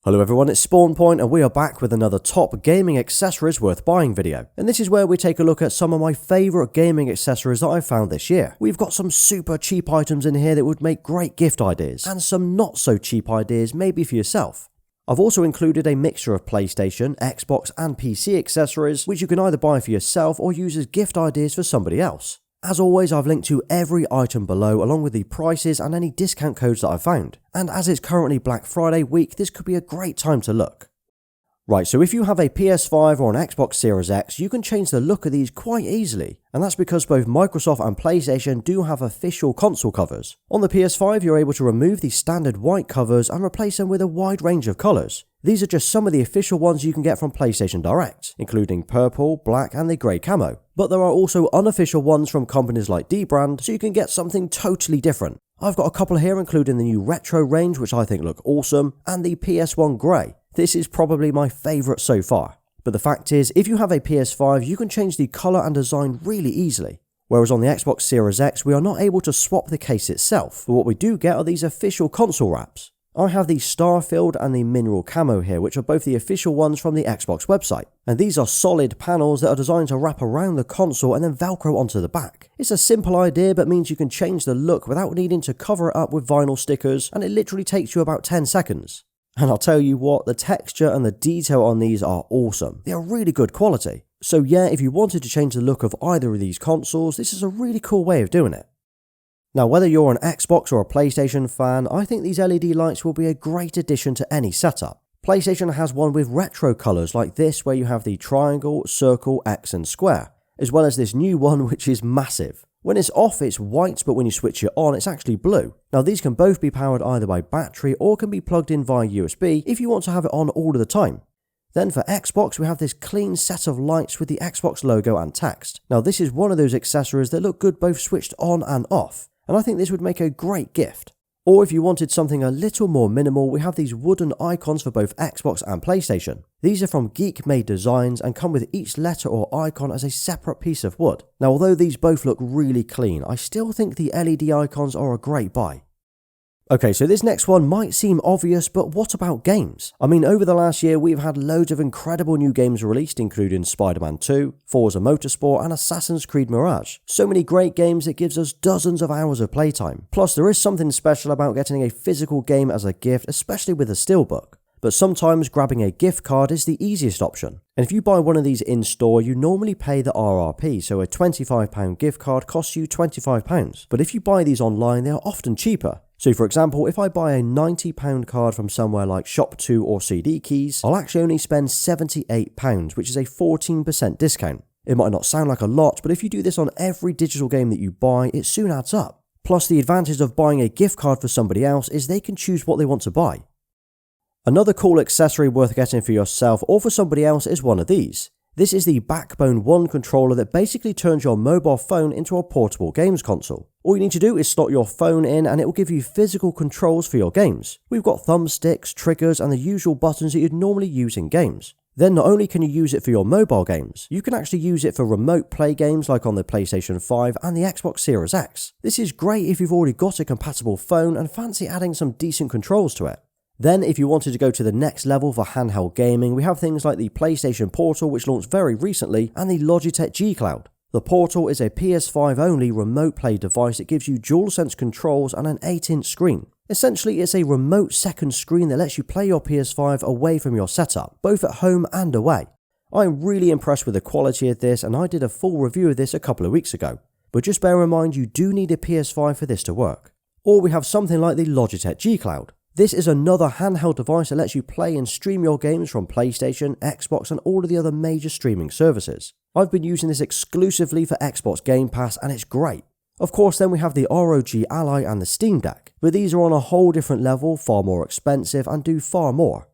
Hello everyone, it's SpawnPoiint and we are back with another top gaming accessories worth buying video. And this is where we take a look at some of my favourite gaming accessories that I've found this year. We've got some super cheap items in here that would make great gift ideas, and some not so cheap ideas maybe for yourself. I've also included a mixture of PlayStation, Xbox and PC accessories, which you can either buy for yourself or use as gift ideas for somebody else. As always, I've linked to every item below along with the prices and any discount codes that I've found. And as it's currently Black Friday week, this could be a great time to look. Right, so if you have a PS5 or an Xbox Series X, you can change the look of these quite easily. And that's because both Microsoft and PlayStation do have official console covers. On the PS5, you're able to remove the standard white covers and replace them with a wide range of colours. These are just some of the official ones you can get from PlayStation Direct, including purple, black and the grey camo. But there are also unofficial ones from companies like Dbrand, so you can get something totally different. I've got a couple here including the new retro range, which I think look awesome, and the PS1 grey. This is probably my favourite so far. But the fact is, if you have a PS5, you can change the colour and design really easily. Whereas on the Xbox Series X, we are not able to swap the case itself, but what we do get are these official console wraps. I have the Starfield and the Mineral Camo here, which are both the official ones from the Xbox website. And these are solid panels that are designed to wrap around the console and then velcro onto the back. It's a simple idea but means you can change the look without needing to cover it up with vinyl stickers, and it literally takes you about 10 seconds. And I'll tell you what, the texture and the detail on these are awesome. They are really good quality. So yeah, if you wanted to change the look of either of these consoles, this is a really cool way of doing it. Now, whether you're an Xbox or a PlayStation fan, I think these LED lights will be a great addition to any setup. PlayStation has one with retro colours like this, where you have the triangle, circle, X and square, as well as this new one which is massive. When it's off, it's white, but when you switch it on, it's actually blue. Now, these can both be powered either by battery or can be plugged in via USB if you want to have it on all of the time. Then for Xbox, we have this clean set of lights with the Xbox logo and text. Now, this is one of those accessories that look good both switched on and off, and I think this would make a great gift. Or if you wanted something a little more minimal, we have these wooden icons for both Xbox and PlayStation. These are from Geek Made Designs and come with each letter or icon as a separate piece of wood. Now, although these both look really clean, I still think the LED icons are a great buy. Okay, so this next one might seem obvious, but what about games? I mean, over the last year, we've had loads of incredible new games released, including Spider-Man 2, Forza Motorsport, and Assassin's Creed Mirage. So many great games, it gives us dozens of hours of playtime. Plus, there is something special about getting a physical game as a gift, especially with a steelbook. But sometimes grabbing a gift card is the easiest option. And if you buy one of these in-store, you normally pay the RRP, so a £25 gift card costs you £25. But if you buy these online, they are often cheaper. So for example, if I buy a £90 card from somewhere like Shop2 or CD Keys, I'll actually only spend £78, which is a 14% discount. It might not sound like a lot, but if you do this on every digital game that you buy, it soon adds up. Plus, the advantage of buying a gift card for somebody else is they can choose what they want to buy. Another cool accessory worth getting for yourself or for somebody else is one of these. This is the Backbone 1 controller that basically turns your mobile phone into a portable games console. All you need to do is slot your phone in and it will give you physical controls for your games. We've got thumbsticks, triggers and the usual buttons that you'd normally use in games. Then not only can you use it for your mobile games, you can actually use it for remote play games like on the PlayStation 5 and the Xbox Series X. This is great if you've already got a compatible phone and fancy adding some decent controls to it. Then, if you wanted to go to the next level for handheld gaming, we have things like the PlayStation Portal, which launched very recently, and the Logitech G Cloud. The Portal is a PS5 only remote play device that gives you DualSense controls and an 8-inch screen. Essentially, it's a remote second screen that lets you play your PS5 away from your setup, both at home and away. I'm really impressed with the quality of this, and I did a full review of this a couple of weeks ago. But just bear in mind, you do need a PS5 for this to work. Or we have something like the Logitech G Cloud. This is another handheld device that lets you play and stream your games from PlayStation, Xbox and all of the other major streaming services. I've been using this exclusively for Xbox Game Pass and it's great. Of course, then we have the ROG Ally and the Steam Deck, but these are on a whole different level, far more expensive and do far more.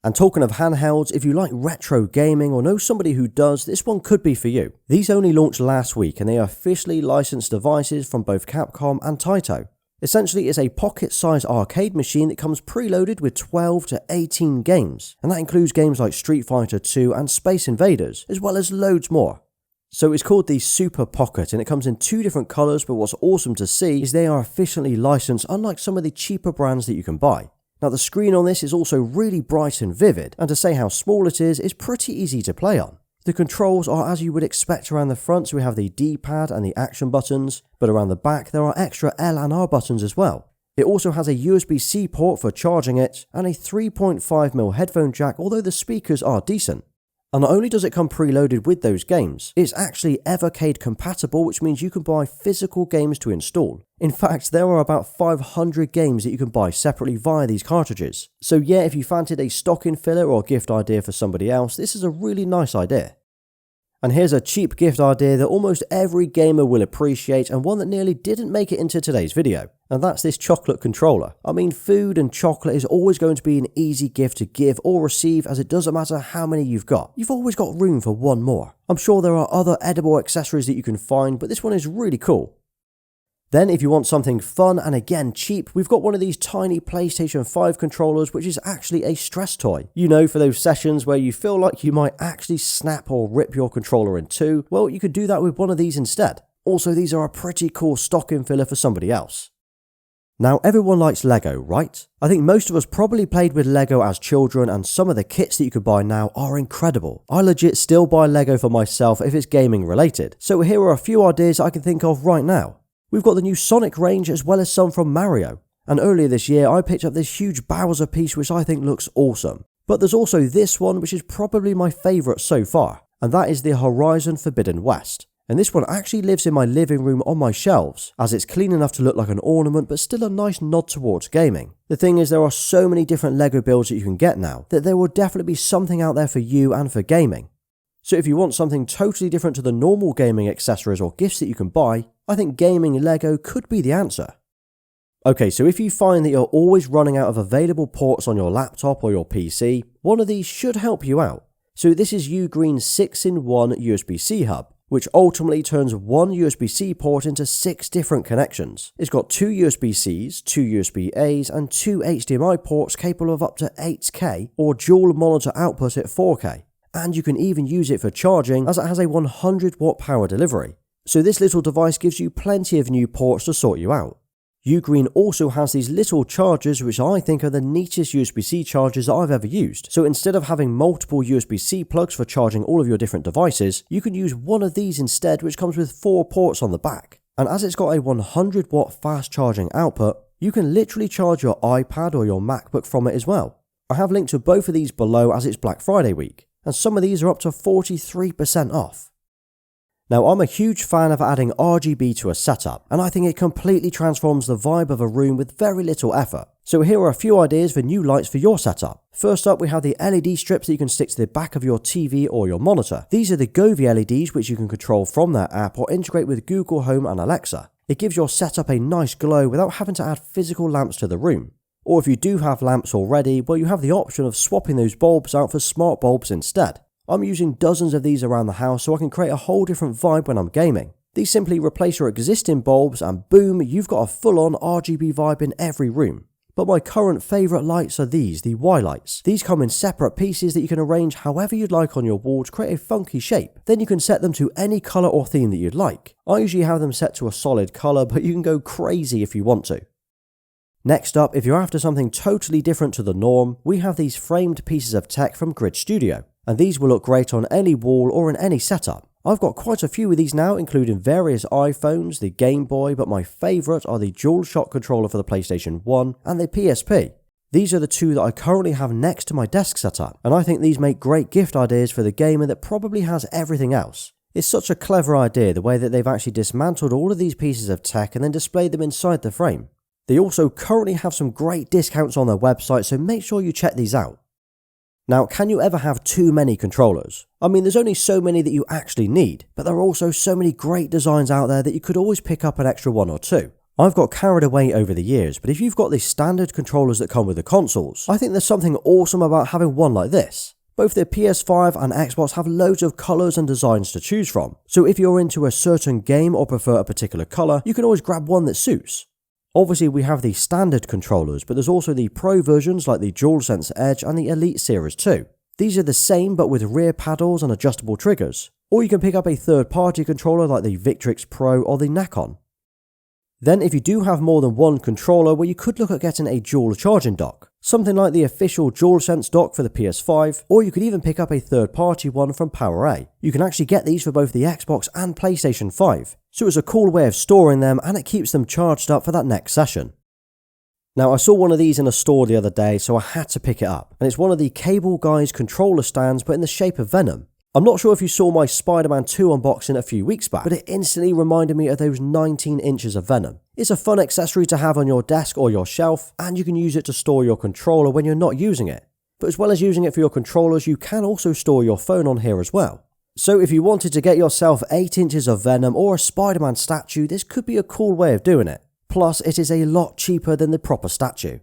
And talking of handhelds, if you like retro gaming or know somebody who does, this one could be for you. These only launched last week and they are officially licensed devices from both Capcom and Taito. Essentially, it's a pocket-sized arcade machine that comes preloaded with 12 to 18 games, and that includes games like Street Fighter 2 and Space Invaders, as well as loads more. So it's called the Super Pocket, and it comes in 2 different colours, but what's awesome to see is they are efficiently licensed, unlike some of the cheaper brands that you can buy. Now the screen on this is also really bright and vivid, and to say how small it is pretty easy to play on. The controls are as you would expect around the front, so we have the D-pad and the action buttons, but around the back there are extra L and R buttons as well. It also has a USB-C port for charging it, and a 3.5mm headphone jack, although the speakers are decent. And not only does it come preloaded with those games, it's actually Evercade compatible, which means you can buy physical games to install. In fact, there are about 500 games that you can buy separately via these cartridges. So yeah, if you fancied a stocking filler or gift idea for somebody else, this is a really nice idea. And here's a cheap gift idea that almost every gamer will appreciate, and one that nearly didn't make it into today's video. And that's this chocolate controller. I mean, food and chocolate is always going to be an easy gift to give or receive, as it doesn't matter how many you've got. You've always got room for one more. I'm sure there are other edible accessories that you can find, but this one is really cool. Then if you want something fun and again cheap, we've got one of these tiny PlayStation 5 controllers, which is actually a stress toy. You know, for those sessions where you feel like you might actually snap or rip your controller in two, well, you could do that with one of these instead. Also, these are a pretty cool stocking filler for somebody else. Now, everyone likes Lego, right? I think most of us probably played with Lego as children, and some of the kits that you could buy now are incredible. I legit still buy Lego for myself if it's gaming related. So here are a few ideas I can think of right now. We've got the new Sonic range as well as some from Mario. And earlier this year I picked up this huge Bowser piece which I think looks awesome. But there's also this one which is probably my favourite so far, and that is the Horizon Forbidden West. And this one actually lives in my living room on my shelves, as it's clean enough to look like an ornament but still a nice nod towards gaming. The thing is, there are so many different Lego builds that you can get now that there will definitely be something out there for you and for gaming. So if you want something totally different to the normal gaming accessories or gifts that you can buy, I think gaming Lego could be the answer. Okay, so if you find that you're always running out of available ports on your laptop or your PC, one of these should help you out. So this is Ugreen's 6-in-1 USB-C hub, which ultimately turns one USB-C port into 6 different connections. It's got 2 USB-Cs, 2 USB-As, and 2 HDMI ports capable of up to 8K or dual monitor output at 4K. And you can even use it for charging, as it has a 100 watt power delivery. So this little device gives you plenty of new ports to sort you out. Ugreen also has these little chargers which I think are the neatest USB-C chargers that I've ever used. So instead of having multiple USB-C plugs for charging all of your different devices, you can use one of these instead, which comes with 4 ports on the back. And as it's got a 100 watt fast charging output, you can literally charge your iPad or your MacBook from it as well. I have linked to both of these below as it's Black Friday week, and some of these are up to 43% off. Now, I'm a huge fan of adding RGB to a setup, and I think it completely transforms the vibe of a room with very little effort. So here are a few ideas for new lights for your setup. First up, we have the LED strips that you can stick to the back of your TV or your monitor. These are the Govee LEDs, which you can control from their app or integrate with Google Home and Alexa. It gives your setup a nice glow without having to add physical lamps to the room. Or if you do have lamps already, well, you have the option of swapping those bulbs out for smart bulbs instead. I'm using dozens of these around the house so I can create a whole different vibe when I'm gaming. These simply replace your existing bulbs and boom, you've got a full-on RGB vibe in every room. But my current favourite lights are these, the Y lights. These come in separate pieces that you can arrange however you'd like on your wall to create a funky shape. Then you can set them to any colour or theme that you'd like. I usually have them set to a solid colour, but you can go crazy if you want to. Next up, if you're after something totally different to the norm, we have these framed pieces of tech from Grid Studio. And these will look great on any wall or in any setup. I've got quite a few of these now, including various iPhones, the Game Boy, but my favourite are the DualShock controller for the PlayStation 1 and the PSP. These are the two that I currently have next to my desk setup, and I think these make great gift ideas for the gamer that probably has everything else. It's such a clever idea the way that they've actually dismantled all of these pieces of tech and then displayed them inside the frame. They also currently have some great discounts on their website, so make sure you check these out. Now, can you ever have too many controllers? I mean, there's only so many that you actually need, but there are also so many great designs out there that you could always pick up an extra 1 or 2. I've got carried away over the years, but if you've got the standard controllers that come with the consoles, I think there's something awesome about having one like this. Both the PS5 and Xbox have loads of colours and designs to choose from, so if you're into a certain game or prefer a particular colour, you can always grab one that suits. Obviously we have the standard controllers, but there's also the Pro versions like the DualSense Edge and the Elite Series 2. These are the same but with rear paddles and adjustable triggers. Or you can pick up a third-party controller like the Victrix Pro or the Nacon. Then if you do have more than one controller, well, you could look at getting a dual charging dock. something like the official DualSense dock for the PS5, or you could even pick up a third-party one from PowerA. You can actually get these for both the Xbox and PlayStation 5, so it's a cool way of storing them and it keeps them charged up for that next session. Now, I saw one of these in a store the other day, so I had to pick it up, and it's one of the Cable Guys controller stands but in the shape of Venom. I'm not sure if you saw my Spider-Man 2 unboxing a few weeks back, but it instantly reminded me of those 19 inches of Venom. It's a fun accessory to have on your desk or your shelf, and you can use it to store your controller when you're not using it. But as well as using it for your controllers, you can also store your phone on here as well. So if you wanted to get yourself 8 inches of Venom or a Spider-Man statue, this could be a cool way of doing it. Plus, it is a lot cheaper than the proper statue.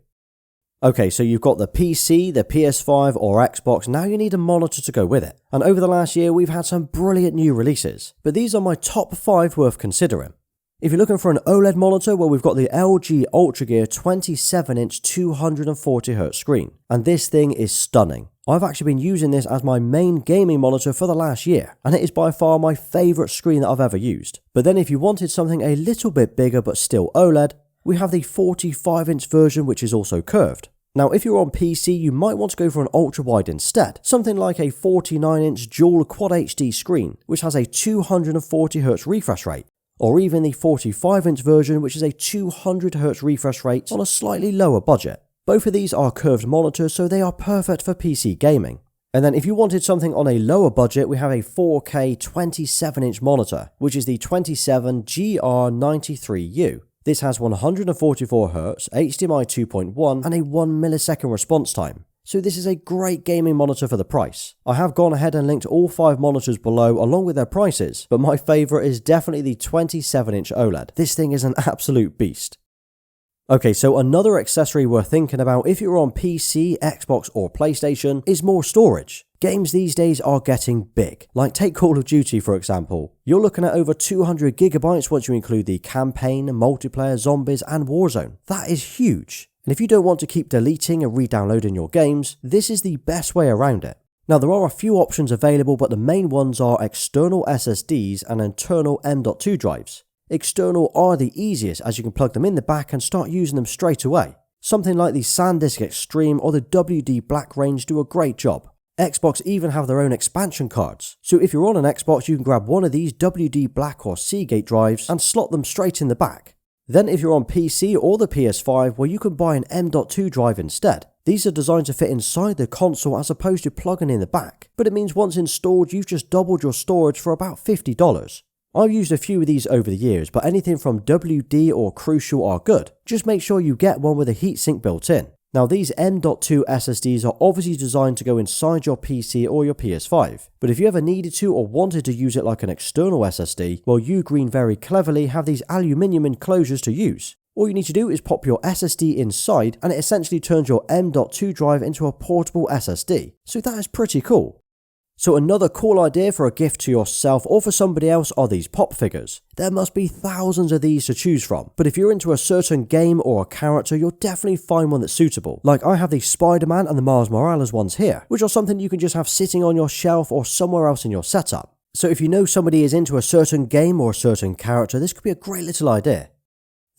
Okay, so you've got the PC, the PS5 or Xbox, now you need a monitor to go with it. And over the last year, we've had some brilliant new releases, but these are my top 5 worth considering. If you're looking for an OLED monitor, well, we've got the LG UltraGear 27-inch 240Hz screen, and this thing is stunning. I've actually been using this as my main gaming monitor for the last year, and it is by far my favourite screen that I've ever used. But then if you wanted something a little bit bigger but still OLED, we have the 45-inch version, which is also curved. Now, if you're on PC, you might want to go for an ultra-wide instead, something like a 49-inch dual Quad HD screen, which has a 240Hz refresh rate, or even the 45-inch version, which is a 200Hz refresh rate on a slightly lower budget. Both of these are curved monitors, so they are perfect for PC gaming. And then if you wanted something on a lower budget, we have a 4K 27-inch monitor, which is the 27GR93U. This has 144Hz, HDMI 2.1 and a 1 millisecond response time. So this is a great gaming monitor for the price. I have gone ahead and linked all 5 monitors below along with their prices, but my favourite is definitely the 27-inch OLED. This thing is an absolute beast. Okay, so another accessory worth thinking about if you're on PC, Xbox or PlayStation is more storage. Games these days are getting big. Like take Call of Duty for example. You're looking at over 200 gigabytes once you include the campaign, multiplayer, zombies and Warzone. That is huge. And if you don't want to keep deleting and re-downloading your games, this is the best way around it. Now there are a few options available, but the main ones are external SSDs and internal M.2 drives. External are the easiest as you can plug them in the back and start using them straight away. Something like the SanDisk Extreme or the WD Black range do a great job. Xbox even have their own expansion cards, so if you're on an Xbox you can grab one of these WD Black or Seagate drives and slot them straight in the back. Then if you're on PC or the PS5, well you can buy an M.2 drive instead. These are designed to fit inside the console as opposed to plugging in the back, but it means once installed you've just doubled your storage for about $50. I've used a few of these over the years, but anything from WD or Crucial are good. Just make sure you get one with a heatsink built in. Now these M.2 SSDs are obviously designed to go inside your PC or your PS5, but if you ever needed to or wanted to use it like an external SSD, well Ugreen very cleverly have these aluminium enclosures to use. All you need to do is pop your SSD inside and it essentially turns your M.2 drive into a portable SSD, so that is pretty cool. So another cool idea for a gift to yourself or for somebody else are these pop figures. There must be thousands of these to choose from, but if you're into a certain game or a character, you'll definitely find one that's suitable. Like I have the Spider-Man and the Miles Morales ones here, which are something you can just have sitting on your shelf or somewhere else in your setup. So if you know somebody is into a certain game or a certain character, this could be a great little idea.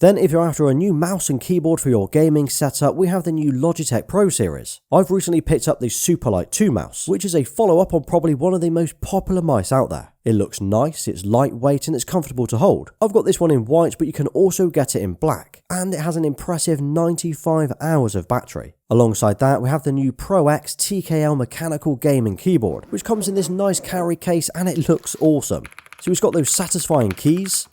Then if you're after a new mouse and keyboard for your gaming setup, we have the new Logitech Pro series. I've recently picked up the Superlight 2 mouse, which is a follow-up on probably one of the most popular mice out there. It looks nice, it's lightweight and it's comfortable to hold. I've got this one in white, but you can also get it in black, and it has an impressive 95 hours of battery. Alongside that, we have the new Pro X TKL mechanical gaming keyboard, which comes in this nice carry case and it looks awesome. So it's got those satisfying keys,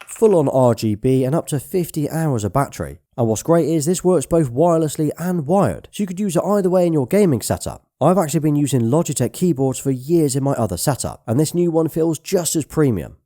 full on RGB and up to 50 hours of battery. And what's great is this works both wirelessly and wired, so you could use it either way in your gaming setup. I've actually been using Logitech keyboards for years in my other setup, and this new one feels just as premium.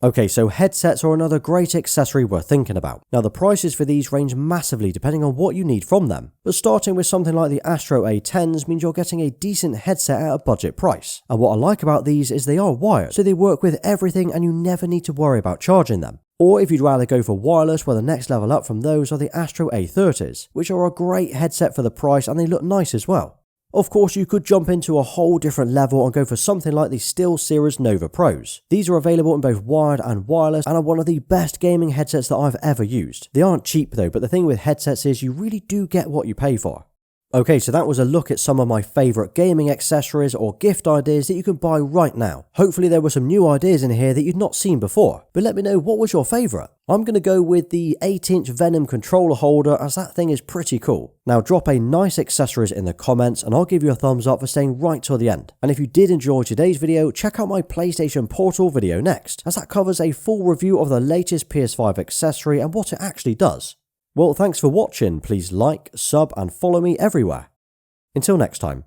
Okay, so headsets are another great accessory worth thinking about. Now the prices for these range massively depending on what you need from them, but starting with something like the Astro A10s means you're getting a decent headset at a budget price. And what I like about these is they are wired, so they work with everything and you never need to worry about charging them. Or if you'd rather go for wireless, well the next level up from those are the Astro A30s, which are a great headset for the price and they look nice as well. Of course, you could jump into a whole different level and go for something like the SteelSeries Nova Pros. These are available in both wired and wireless and are one of the best gaming headsets that I've ever used. They aren't cheap though, but the thing with headsets is you really do get what you pay for. Okay, so that was a look at some of my favourite gaming accessories or gift ideas that you can buy right now. Hopefully there were some new ideas in here that you'd not seen before, but let me know what was your favourite. I'm going to go with the 8-inch Venom controller holder as that thing is pretty cool. Now drop a nice accessories in the comments and I'll give you a thumbs up for staying right till the end. And if you did enjoy today's video, check out my PlayStation Portal video next, as that covers a full review of the latest PS5 accessory and what it actually does. Well, thanks for watching. Please like, sub and follow me everywhere. Until next time.